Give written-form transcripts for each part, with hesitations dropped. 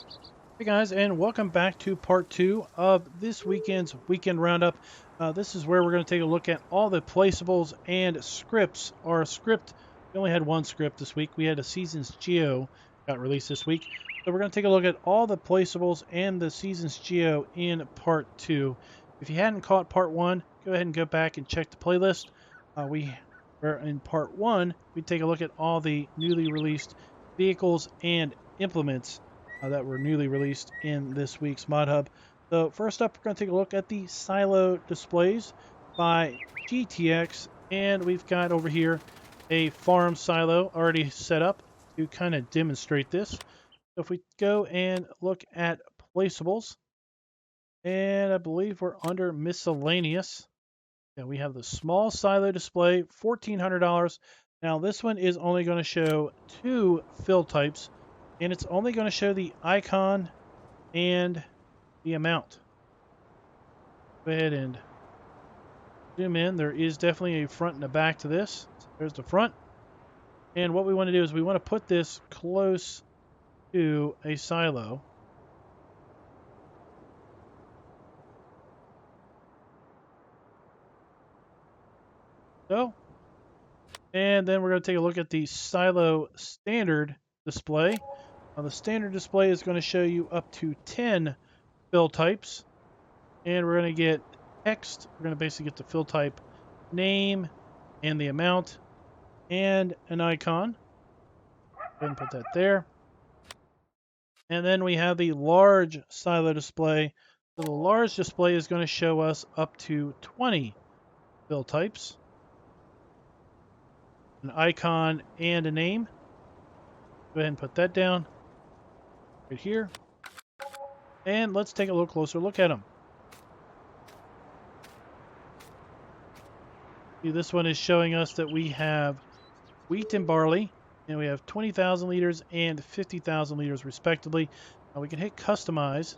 Hey guys, and welcome back to part 2 of this weekend's weekend roundup. This is where we're going to take a look at all the placeables and scripts. Our script, we only had one script this week. We had a Seasons Geo got released this week. So we're going to take a look at all the placeables and the Seasons Geo in part 2. If you hadn't caught part 1, go ahead and go back and check the playlist. Where in part 1, we take a look at all the newly released vehicles and implements that were newly released in this week's Mod Hub. So first up, we're going to take a look at the silo displays by GTX, and we've got over here a farm silo already set up to kind of demonstrate this. So if we go and look at placeables, and I believe we're under miscellaneous. Yeah, we have the small silo display, $1,400. Now this one is only going to show 2 fill types, and it's only going to show the icon and the amount. Go ahead and zoom in. There is definitely a front and a back to this. So there's the front. And what we want to do is we want to put this close to a silo. So, and then we're going to take a look at the silo standard display. Now the standard display is going to show you up to 10 fill types. And we're going to get text. We're going to basically get the fill type name and the amount and an icon. Go ahead and put that there. And then we have the large silo display. So the large display is going to show us up to 20 fill types, an icon and a name. Go ahead and put that down right here. And let's take a little closer look at them. See, this one is showing us that we have wheat and barley, and we have 20,000 liters and 50,000 liters respectively. Now we can hit customize,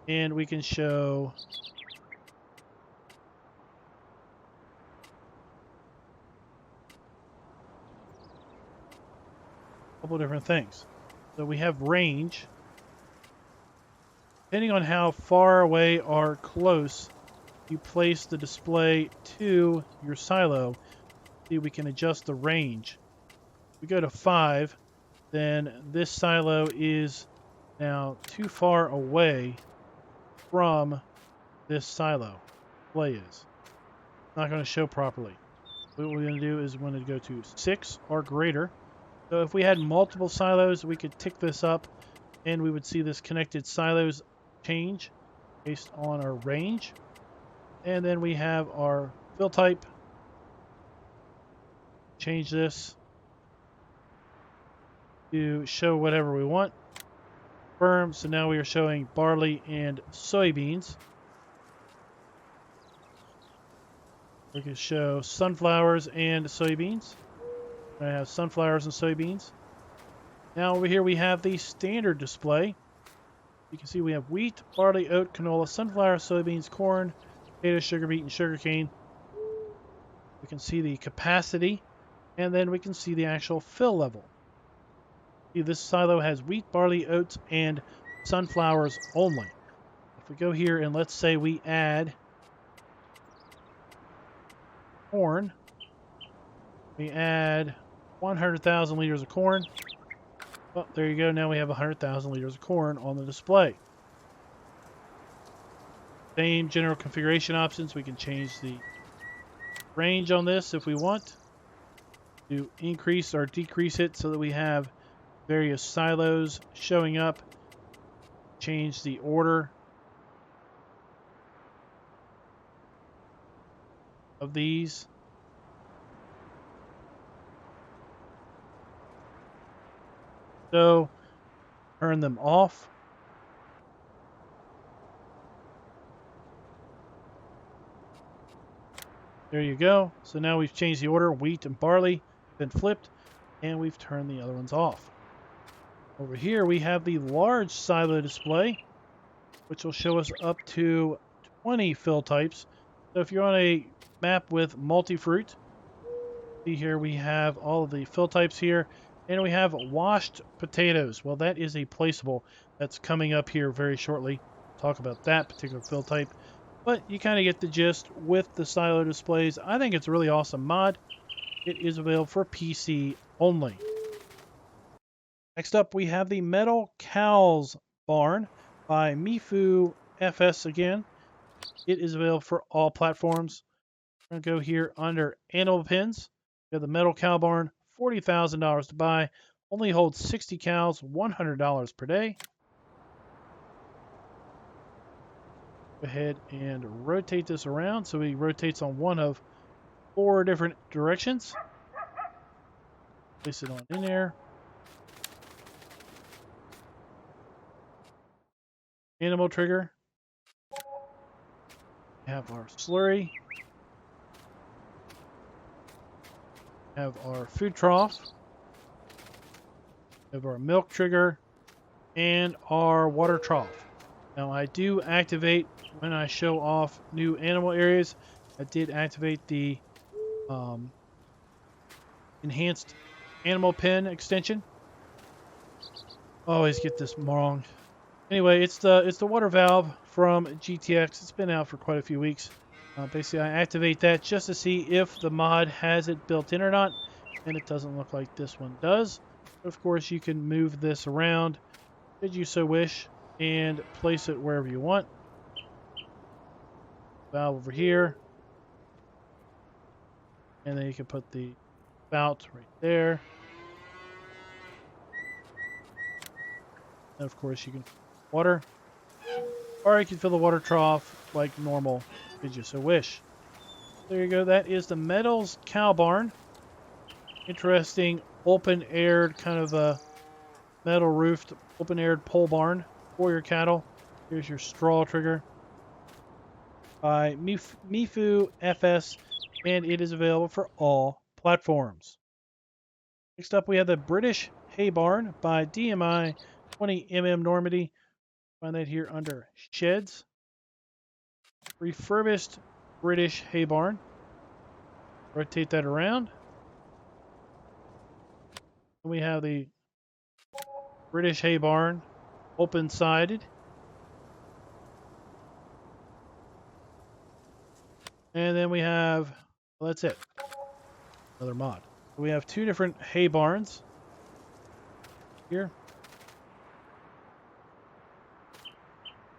and we can show a couple of different things. So we have range. Depending on how far away or close you place the display to your silo, see, we can adjust the range. If we go to 5, then this silo is now too far away from this silo. Display is not going to show properly. What we're going to do is we're going to go to 6 or greater. So if we had multiple silos, we could tick this up and we would see this connected silos change based on our range. And then we have our fill type. Change this to show whatever we want. Firm, so now we are showing barley and soybeans. We can show sunflowers and soybeans. I have sunflowers and soybeans. Now over here we have the standard display. You can see we have wheat, barley, oat, canola, sunflower, soybeans, corn, potato, sugar beet, and sugarcane. We can see the capacity, and then we can see the actual fill level. See, this silo has wheat, barley, oats, and sunflowers only. If we go here and let's say we add corn, we add 100,000 liters of corn. Well, there you go. Now we have 100,000 liters of corn on the display. Same general configuration options. We can change the range on this if we want to increase or decrease it so that we have various silos showing up. Change the order of these. So turn them off. There you go. So now we've changed the order. Wheat and barley been flipped, and we've turned the other ones off. Over here we have the large silo display, which will show us up to 20 fill types. So if you're on a map with multi-fruit, see here we have all of the fill types here. And we have washed potatoes. Well, that is a placeable that's coming up here very shortly. Talk about that particular fill type. But you kind of get the gist with the silo displays. I think it's a really awesome mod. It is available for PC only. Next up, we have the Metal Cows Barn by Mifu FS again. It is available for all platforms. We're going to go here under Animal Pens. We have the Metal Cow Barn, $40,000 to buy. Only holds 60 cows, $100 per day. Go ahead and rotate this around so he rotates on one of 4 different directions. Place it on in there. Animal trigger. We have our slurry. We have our food trough. We have our milk trigger and our water trough. Now I do activate when I show off new animal areas. I did activate the enhanced animal pen extension. Always get this wrong. Anyway, it's the water valve from GTX. It's been out for quite a few weeks. Basically, I activate that just to see if the mod has it built in or not, and it doesn't look like this one does. But of course, you can move this around, should you so wish, and place it wherever you want. Valve over here, and then you can put the spout right there. And of course, you can water, or you can fill the water trough like normal, should you so wish. There you go. That is the Metals Cow Barn. Interesting open-aired kind of a metal-roofed open-aired pole barn for your cattle. Here's your straw trigger by Mifu FS, and it is available for all platforms. Next up, we have the British Haybarn by DMI 20mm Normandy. Find that here under Sheds. Refurbished British Haybarn. Rotate that around. And we have the British Haybarn open-sided. And then we have, well, that's it. Another mod. We have 2 different hay barns here.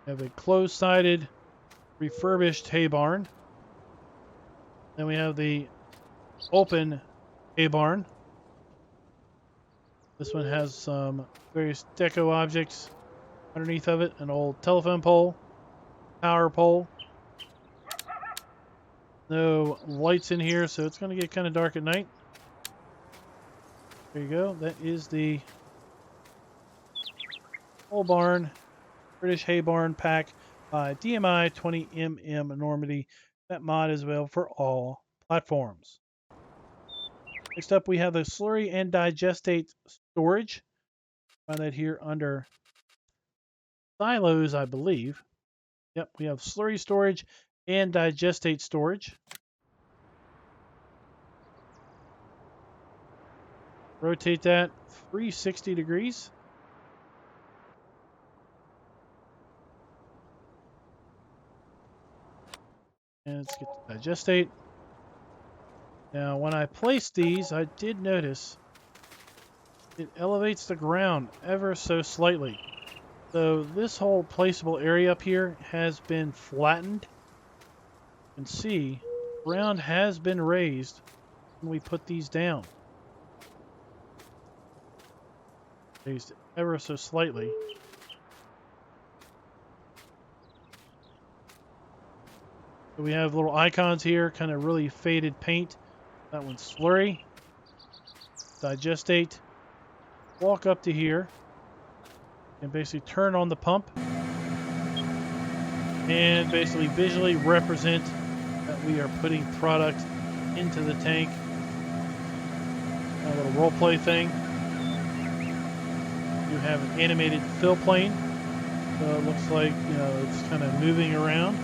We have a closed-sided refurbished hay barn. Then we have the open hay barn. This one has some various deco objects underneath of it. An old telephone pole, power pole. No lights in here, so it's going to get kind of dark at night. There you go. That is the whole barn, British Hay Barn pack by DMI 20mm Normandy. That mod is available for all platforms. Next up, we have the Slurry and Digestate storage. Find that here under silos, I believe. Yep, we have Slurry storage and Digestate storage. Rotate that 360 degrees. And let's get the Digestate. Now, when I place these, I did notice it elevates the ground ever so slightly. So this whole placeable area up here has been flattened. You can see ground has been raised when we put these down. Raised ever so slightly. So we have little icons here, kind of really faded paint. That one's Slurry. Digestate. Walk up to here and basically turn on the pump and basically visually represent that we are putting product into the tank. A little role play thing. You have an animated fill plane, so it looks like, you know, it's kind of moving around.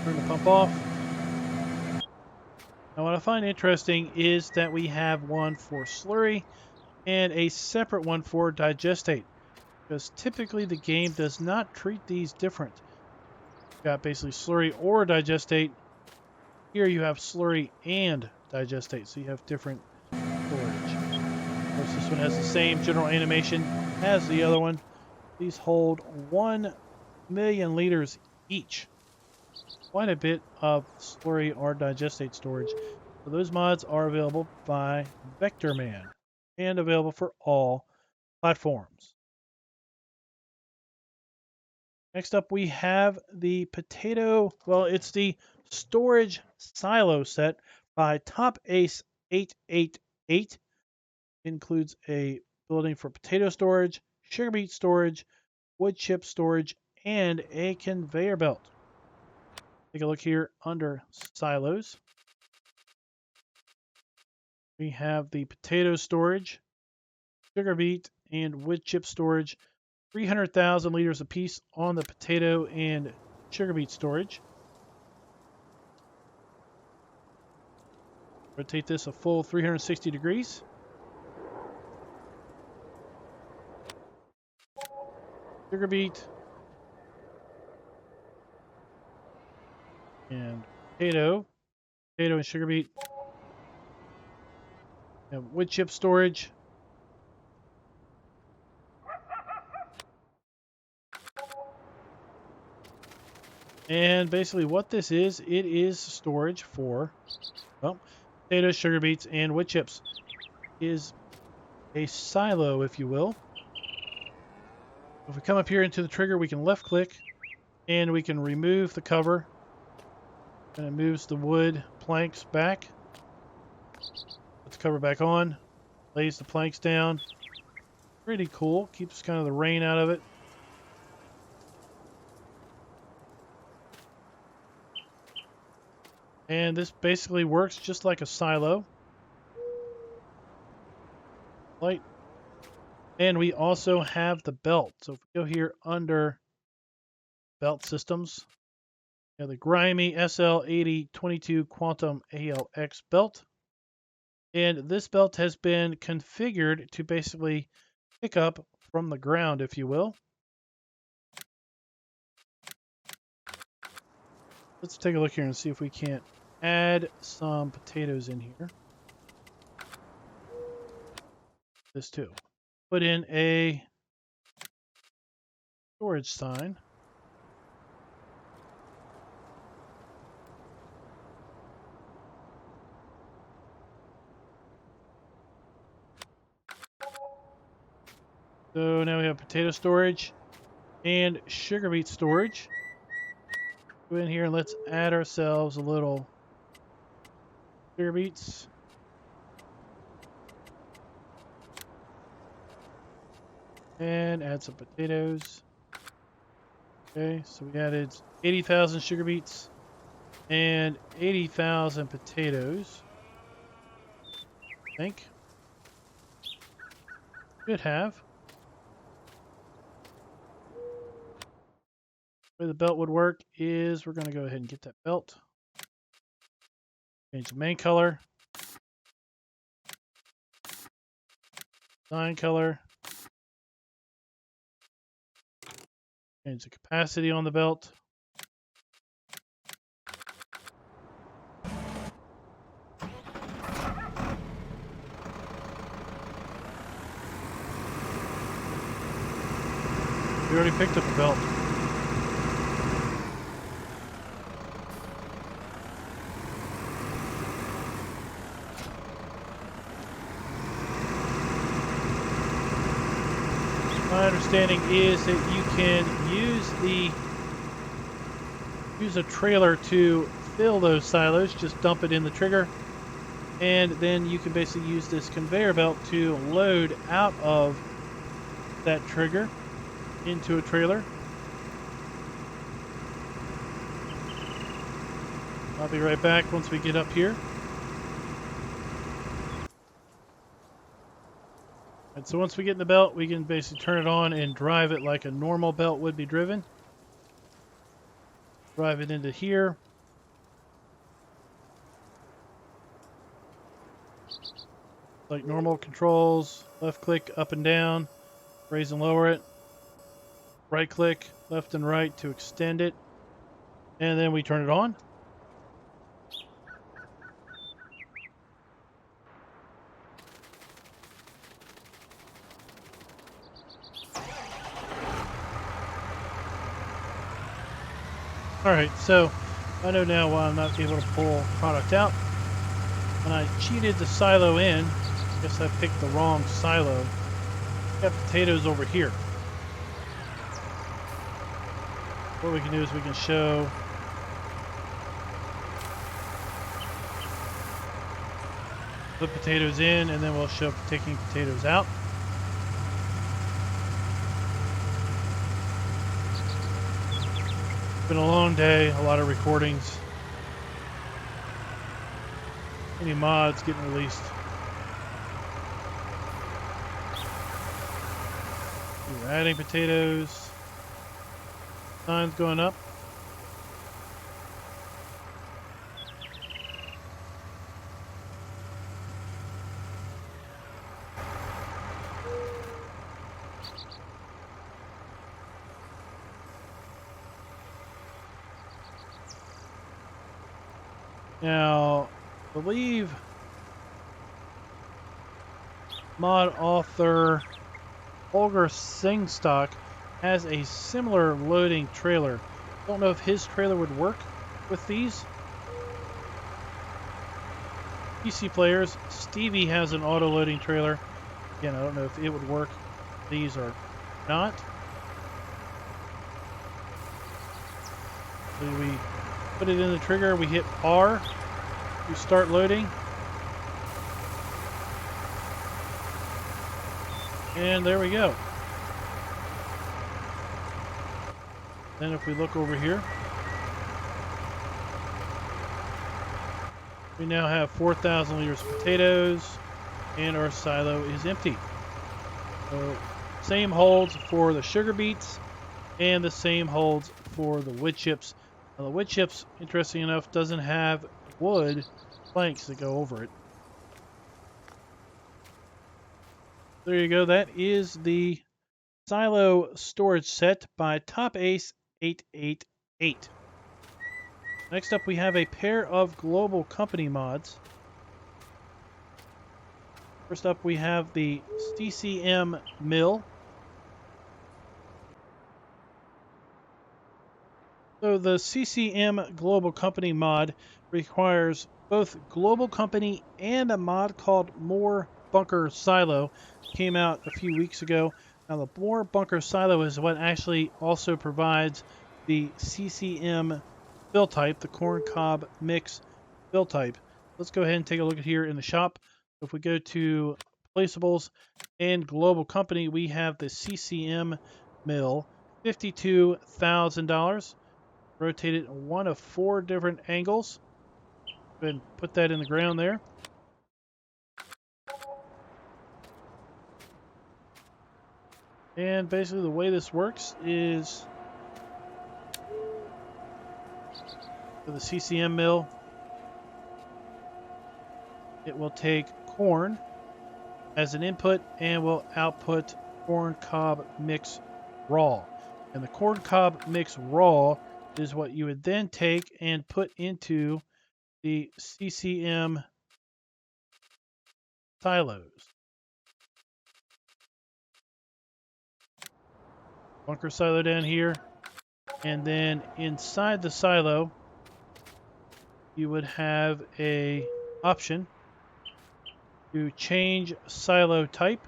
Turn the pump off. Now, what I find interesting is that we have one for Slurry and a separate one for Digestate, because typically the game does not treat these different. You've got basically Slurry or Digestate. Here you have Slurry and Digestate, so you have different storage. Of course, this one has the same general animation as the other one. These hold 1,000,000 liters each. Quite a bit of Slurry or Digestate storage. So those mods are available by Vectorman and available for all platforms. Next up, we have the it's the storage silo set by Top Ace 888. Includes a building for potato storage, sugar beet storage, wood chip storage, and a conveyor belt. Take a look here under silos. We have the potato storage, sugar beet, and wood chip storage, 300,000 liters apiece on the potato and sugar beet storage. Rotate this a full 360 degrees. Sugar beet and potato and sugar beet. And wood chip storage. And basically what this is, it is storage for, well, potatoes, sugar beets, and wood chips. It is a silo, if you will. If we come up here into the trigger, we can left click and we can remove the cover. And it moves the wood planks back. Put the cover back on. Lays the planks down. Pretty cool. Keeps kind of the rain out of it. And this basically works just like a silo. Light. And we also have the belt. So if we go here under belt systems, we have the grimy SL8022 Quantum ALX belt. And this belt has been configured to basically pick up from the ground, if you will. Let's take a look here and see if we can't add some potatoes in here. This too. Put in a storage sign. So now we have potato storage and sugar beet storage. Go in here and let's add ourselves a little sugar beets. And add some potatoes. Okay, so we added 80,000 sugar beets and 80,000 potatoes. I think. Should have. The way the belt would work is we're going to go ahead and get that belt. Change the main color. Sign color. Change the capacity on the belt. We already picked up the belt. My understanding is that you can use a trailer to fill those silos, just dump it in the trigger, and then you can basically use this conveyor belt to load out of that trigger into a trailer. I'll be right back once we get up here. And so once we get in the belt, we can basically turn it on and drive it like a normal belt would be driven. Drive it into here. Like normal controls, left click up and down, raise and lower it, right click left and right to extend it, and then we turn it on. Alright, so I know now why I'm not able to pull product out. When I cheated the silo in, I guess I picked the wrong silo. Got potatoes over here. What we can do is we can show the potatoes in, and then we'll show taking potatoes out. It's been a long day, a lot of recordings. Any mods getting released. We're adding potatoes. Signs going up. Now, I believe mod author Holger Singstock has a similar loading trailer. Don't know if his trailer would work with these. PC players, Stevie has an auto loading trailer. Again, I don't know if it would work. These are not. So we put it in the trigger, we hit R, we start loading. And there we go. Then if we look over here, we now have 4,000 liters of potatoes, and our silo is empty. So, same holds for the sugar beets, and the same holds for the wood chips. Now, the wood chips, interesting enough, doesn't have wood planks that go over it. There you go. That is the silo storage set by Top Ace 888. Next up, we have a pair of GlobalCompany mods. First up, we have the CCM Mill. So the CCM GlobalCompany mod requires both GlobalCompany and a mod called More Bunker Silo. Came out a few weeks ago. Now the More Bunker Silo is what actually also provides the CCM fill type, the corn cob mix fill type. Let's go ahead and take a look at here in the shop. If we go to placeables and GlobalCompany, we have the CCM Mill, $52,000. Rotate it in one of 4 different angles. Go ahead and put that in the ground there. And basically the way this works is for the CCM mill, it will take corn as an input and will output corn cob mix raw. And the corn cob mix raw is what you would then take and put into the CCM silos. Bunker silo down here. And then inside the silo, you would have a option to change silo type,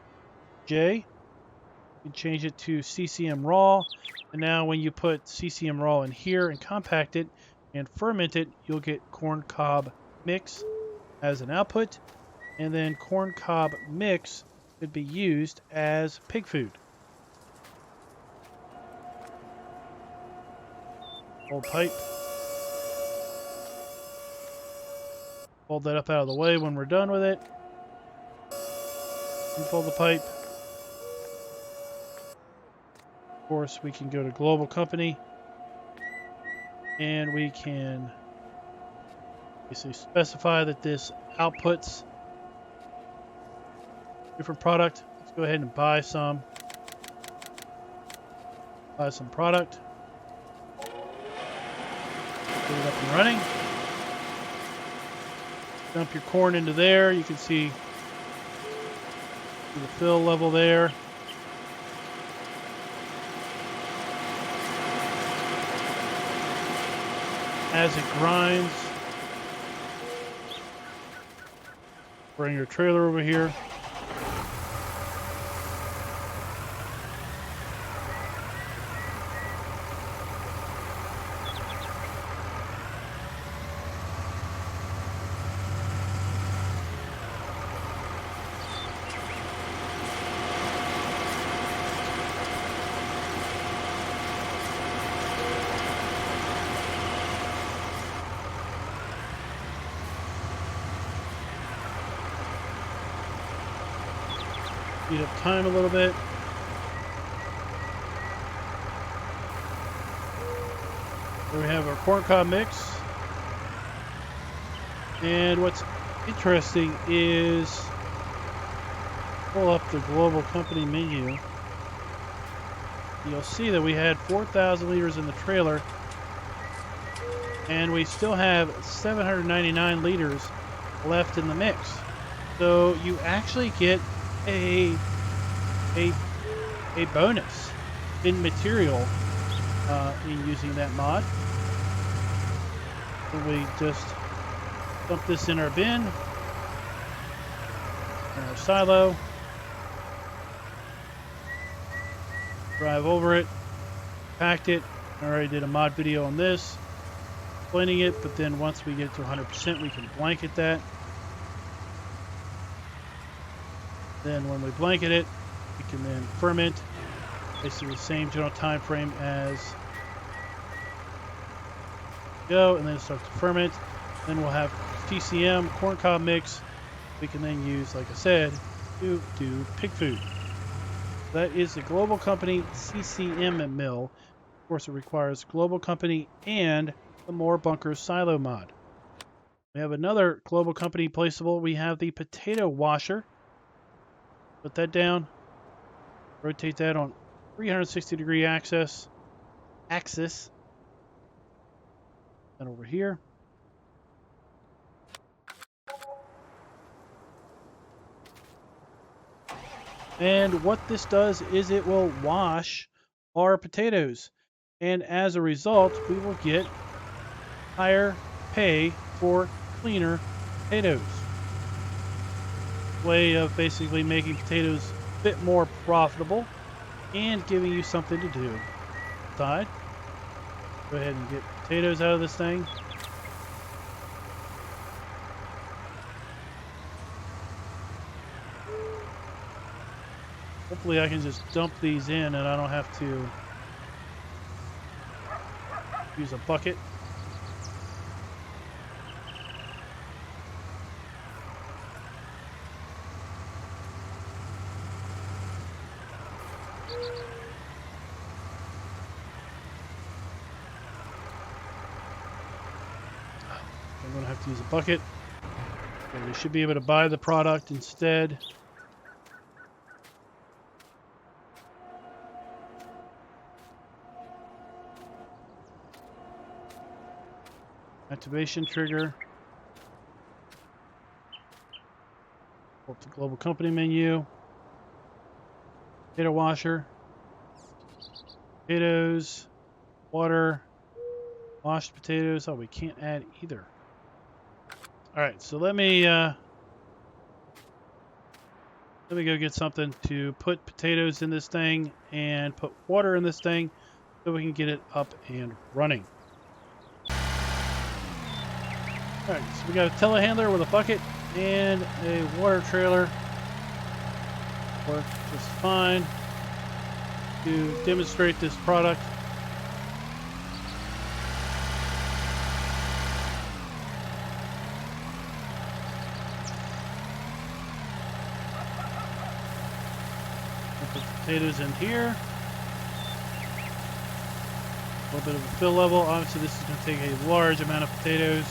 J. You can change it to CCM raw. And now when you put CCM raw in here and compact it and ferment it, you'll get corn cob mix as an output. And then corn cob mix could be used as pig food. Old pipe. Fold that up out of the way when we're done with it. Unfold the pipe. Of course, we can go to GlobalCompany and we can basically specify that this outputs different product. Let's go ahead and buy some. Buy some product. Get it up and running. Dump your corn into there. You can see the fill level there. As it grinds, bring your trailer over here. Speed up time a little bit. Here we have our corncob mix. And what's interesting is pull up the GlobalCompany menu. You'll see that we had 4,000 liters in the trailer, and we still have 799 liters left in the mix. So you actually get a bonus in material in using that mod. So we just dump this in our bin, in our silo, drive over it, packed it. I already did a mod video on this, explaining it, but then once we get to 100%, we can blanket that. Then when we blanket it, we can then ferment, basically the same general time frame as go, and then it starts to ferment. Then we'll have TCM corncob mix we can then use, like I said, to do pig food. That is the GlobalCompany CCM Mill. Of course, it requires GlobalCompany and the More Bunkers Silo mod. We have another GlobalCompany placeable. We have the Potatowasher. Put that down. Rotate that on 360-degree axis. And over here. And what this does is it will wash our potatoes. And as a result, we will get higher pay for cleaner potatoes. Way of basically making potatoes a bit more profitable and giving you something to do. Side. Go ahead and get potatoes out of this thing. Hopefully I can just dump these in and I don't have to use a bucket. I'm going to have to use a bucket. Okay, we should be able to buy the product instead. Activation trigger. Pull up the GlobalCompany menu. Potatowasher. Potatoes. Water. Washed potatoes. Oh, we can't add either. Alright, so let me go get something to put potatoes in this thing and put water in this thing so we can get it up and running. Alright, so we got a telehandler with a bucket and a water trailer. Worked just fine to demonstrate this product. Put the potatoes in here. A little bit of a fill level. Obviously this is going to take a large amount of potatoes.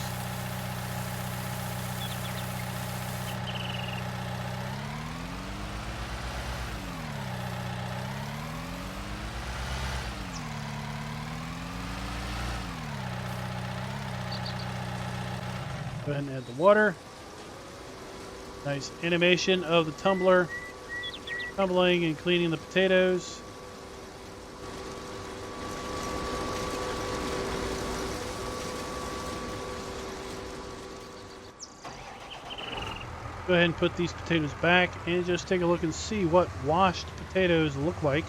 Go ahead and add the water. Nice animation of the tumbler tumbling and cleaning the potatoes. Go ahead and put these potatoes back and just take a look and see what washed potatoes look like.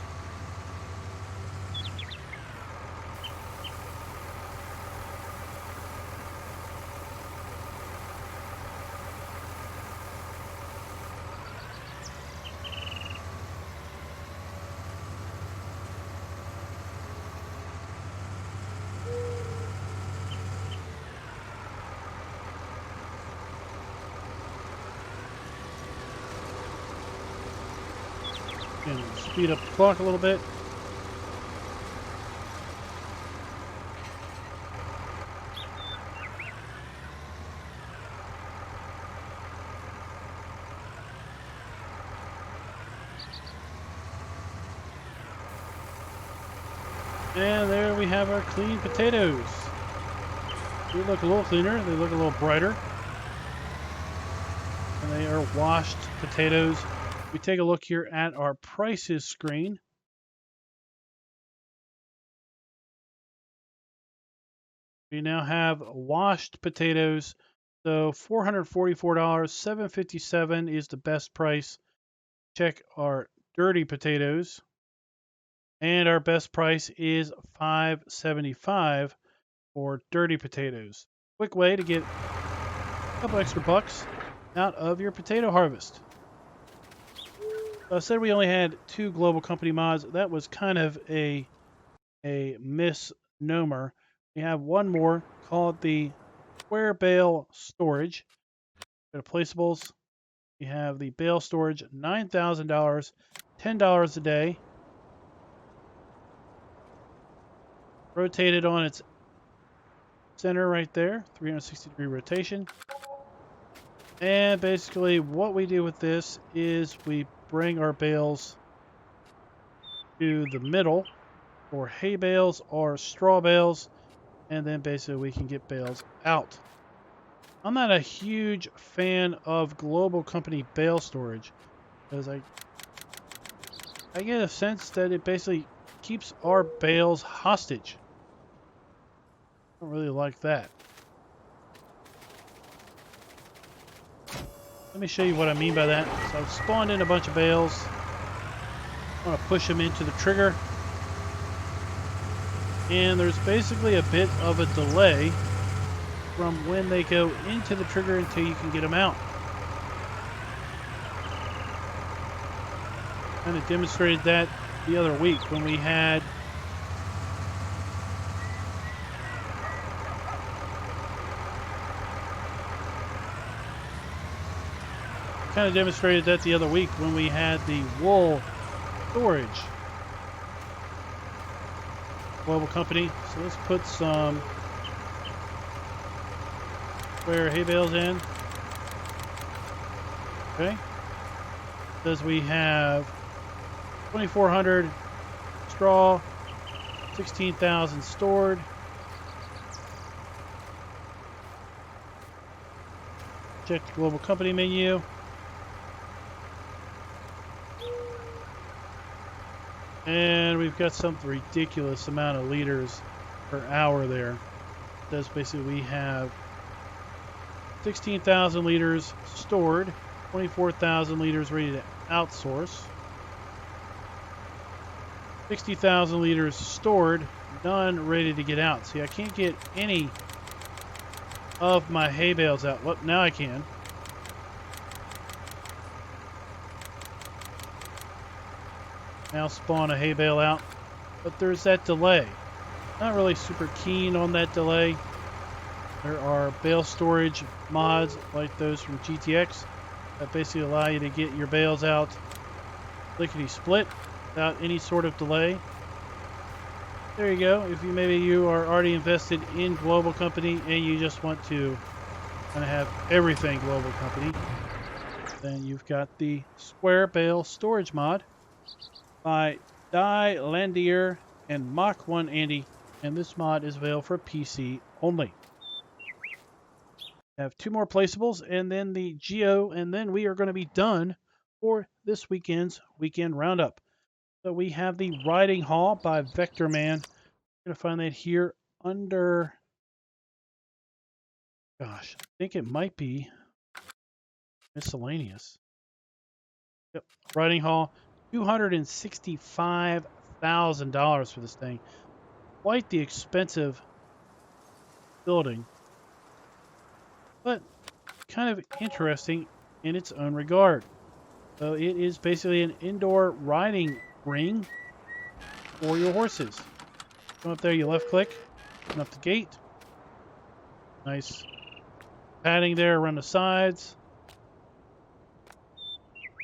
And speed up the clock a little bit. And there we have our clean potatoes. They look a little cleaner, they look a little brighter. And they are washed potatoes. We take a look here at our prices screen. We now have washed potatoes. So $444, $7.57 is the best price. Check our dirty potatoes. And our best price is $5.75 for dirty potatoes. Quick way to get a couple extra bucks out of your potato harvest. I said we only had 2 GlobalCompany mods. That was kind of a misnomer. We have one more called the Squarebale Storage. Go to placeables. We have the bale storage, $9,000, $10 a day. Rotated on its center right there, 360-degree rotation. And basically what we do with this is we bring our bales to the middle for hay bales or straw bales, and then basically we can get bales out. I'm not a huge fan of GlobalCompany bale storage because I get a sense that it basically keeps our bales hostage. I don't really like that. Let me show you what I mean by that. So I've spawned in a bunch of bales. I want to push them into the trigger. And there's basically a bit of a delay from when they go into the trigger until you can get them out. Kind of demonstrated that the other week when we had the wool storage. GlobalCompany. So let's put some square hay bales in. Okay. Says we have 2,400 straw, 16,000 stored. Check the GlobalCompany menu. And we've got some ridiculous amount of liters per hour there. That's basically we have 16,000 liters stored, 24,000 liters ready to outsource, 60,000 liters stored, none ready to get out. See, I can't get any of my hay bales out. Well, now I can. Now spawn a hay bale out, but there's that delay. Not really super keen on that delay. There are bale storage mods like those from GTX that basically allow you to get your bales out lickety split without any sort of delay. There you go. If maybe you are already invested in GlobalCompany and you just want to kind of have everything GlobalCompany, then you've got the Squarebale Storage mod by Die Landier and Mach 1 Andy, and this mod is available for PC only. Have two more placeables and then the Geo, and then we are going to be done for this weekend's weekend roundup. So we have the Riding Hall by Vector Man. We're going to find that here under, gosh, I think it might be miscellaneous. Yep, Riding Hall, $265,000 for this thing. Quite the expensive building, but kind of interesting in its own regard. So it is basically an indoor riding ring for your horses. Come up there, you left click, open up the gate. Nice padding there around the sides.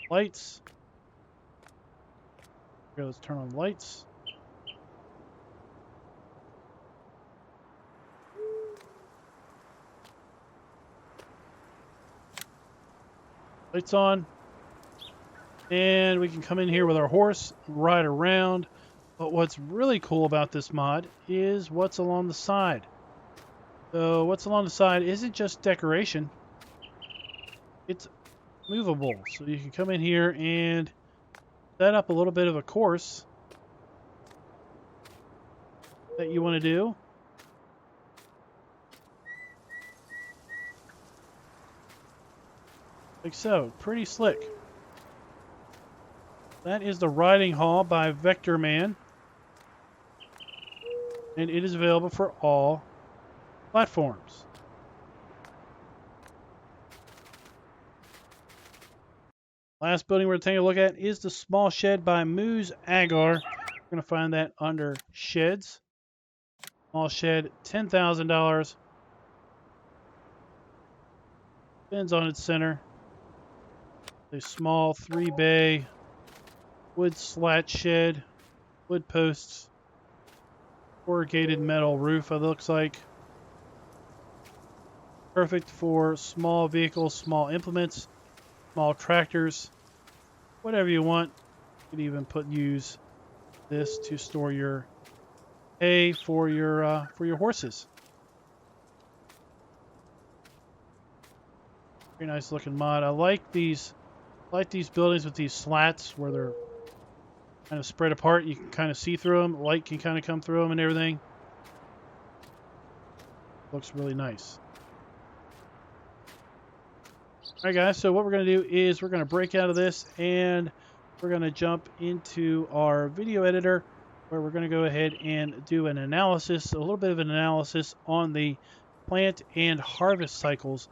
Lights. Here, let's turn on lights. Lights on. And we can come in here with our horse, ride around. But what's really cool about this mod is what's along the side. So what's along the side isn't just decoration. It's movable. So you can come in here and set up a little bit of a course that you want to do. Like so. Pretty slick. That is the Riding Hall by Vector Man. And it is available for all platforms. Last building we're taking a look at is the Small Shed by Moose Agar. We're going to find that under Sheds. Small Shed, $10,000. Spins on its center. A small 3-bay wood slat shed, wood posts, corrugated metal roof, it looks like. Perfect for small vehicles, small implements, small tractors, whatever you want. You could even use this to store your hay for your horses. Very nice looking mod. I like these buildings with these slats where they're kind of spread apart. You can kind of see through them. Light can kind of come through them and everything. Looks really nice. All right, guys, so what we're going to do is we're going to break out of this and we're going to jump into our video editor where we're going to go ahead and do an analysis, a little bit of an analysis on the plant and harvest cycles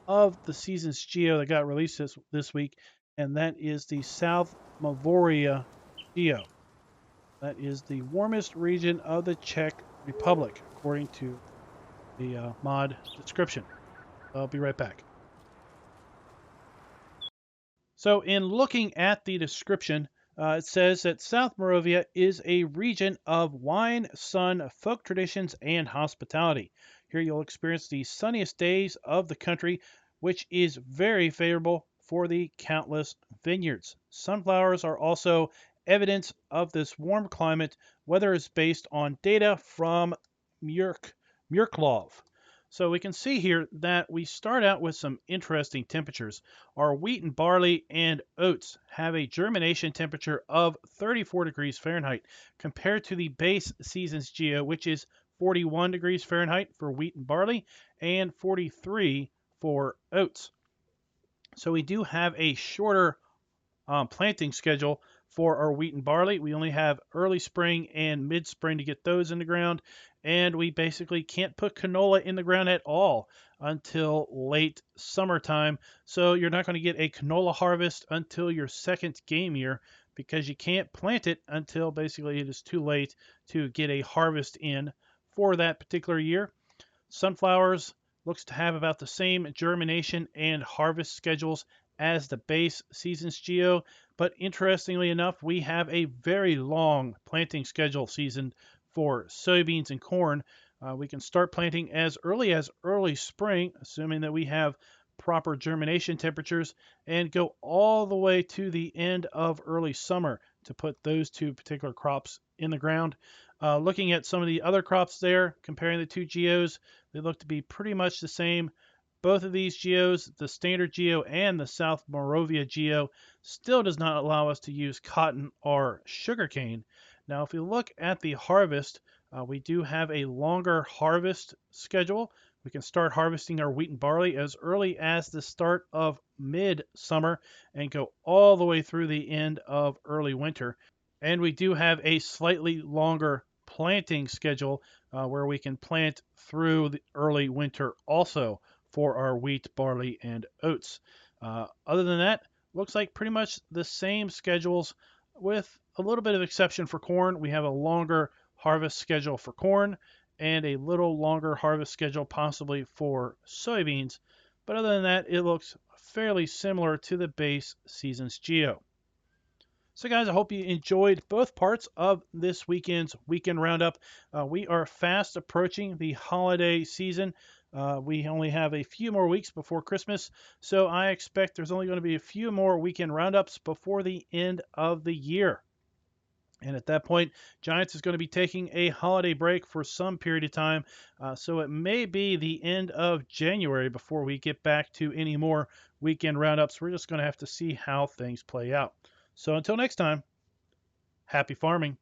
of the season's geo that got released this week, and that is the South Moravia geo. That is the warmest region of the Czech Republic, according to the mod description. I'll be right back. So in looking at the description, it says that South Moravia is a region of wine, sun, folk traditions, and hospitality. Here you'll experience the sunniest days of the country, which is very favorable for the countless vineyards. Sunflowers are also evidence of this warm climate. Weather is based on data from Murklov. So we can see here that we start out with some interesting temperatures. Our wheat and barley and oats have a germination temperature of 34 degrees Fahrenheit compared to the base season's geo, which is 41 degrees Fahrenheit for wheat and barley and 43 for oats. So we do have a shorter planting schedule for our wheat and barley. We only have early spring and mid spring to get those in the ground, and we basically can't put canola in the ground at all until late summertime. So you're not going to get a canola harvest until your second game year because you can't plant it until basically it is too late to get a harvest in for that particular year. Sunflowers looks to have about the same germination and harvest schedules as the base season's geo, but interestingly enough, we have a very long planting schedule season for soybeans and corn. We can start planting as early spring, assuming that we have proper germination temperatures, and go all the way to the end of early summer to put those two particular crops in the ground. Looking at some of the other crops there, comparing the two geos, they look to be pretty much the same. both of these geos, the standard geo and the South Moravia geo, still does not allow us to use cotton or sugarcane. Now, if you look at the harvest, we do have a longer harvest schedule. We can start harvesting our wheat and barley as early as the start of midsummer and go all the way through the end of early winter. And we do have a slightly longer planting schedule where we can plant through the early winter also for our wheat, barley, and oats. Other than that, looks like pretty much the same schedules with a little bit of exception for corn. We have a longer harvest schedule for corn and a little longer harvest schedule possibly for soybeans. But other than that, it looks fairly similar to the base season's geo. So, guys, I hope you enjoyed both parts of this weekend's weekend roundup. We are fast approaching the holiday season. We only have a few more weeks before Christmas, so I expect there's only going to be a few more weekend roundups before the end of the year. And at that point, Giants is going to be taking a holiday break for some period of time. So it may be the end of January before we get back to any more weekend roundups. We're just going to have to see how things play out. So until next time, happy farming.